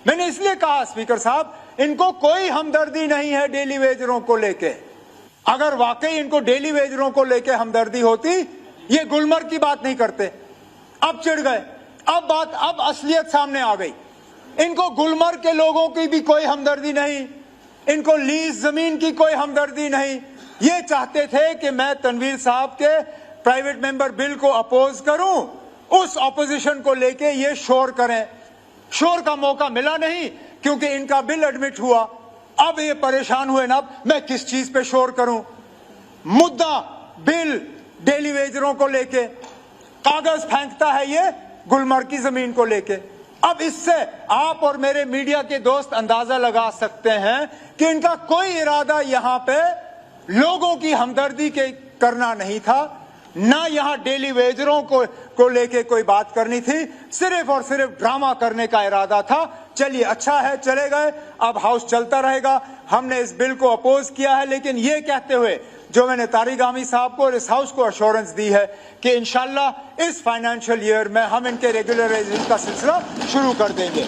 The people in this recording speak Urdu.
میں نے اس لیے کہا اسپیکر صاحب ان کو کوئی ہمدردی نہیں ہے ڈیلی ویجروں کو لے کے. اگر واقعی ان کو ڈیلی ویجروں کو لے کے ہمدردی ہوتی یہ گلمرگ کی بات نہیں کرتے. اب چڑھ گئے, اب اصلیت سامنے آ گئی. ان کو گلمرگ کے لوگوں کی بھی کوئی ہمدردی نہیں, ان کو لیز زمین کی کوئی ہمدردی نہیں. یہ چاہتے تھے کہ میں تنویر صاحب کے پرائیویٹ ممبر بل کو اپوز کروں, اس اپوزیشن کو لے کے یہ شور کریں. شور کا موقع ملا نہیں کیونکہ ان کا بل ایڈمٹ ہوا. اب یہ پریشان ہوئے نا, میں کس چیز پہ شور کروں. مدعا بل ڈیلی ویجروں کو لے کے, کاغذ پھینکتا ہے یہ گلمرگ کی زمین کو لے کے. اب اس سے آپ اور میرے میڈیا کے دوست اندازہ لگا سکتے ہیں کہ ان کا کوئی ارادہ یہاں پہ لوگوں کی ہمدردی کے کرنا نہیں تھا, نہ یہاں ڈیلی ویجروں کو لے کے کوئی بات کرنی تھی, صرف اور صرف ڈرامہ کرنے کا ارادہ تھا. چلیے اچھا ہے, چلے گئے, اب ہاؤس چلتا رہے گا. ہم نے اس بل کو اپوز کیا ہے, لیکن یہ کہتے ہوئے جو میں نے طارق حامی صاحب کو اور اس ہاؤس کو ایشورنس دی ہے کہ انشاءاللہ اس فائنینشیل ایئر میں ہم ان کے ریگولرائزیشن کا سلسلہ شروع کر دیں گے.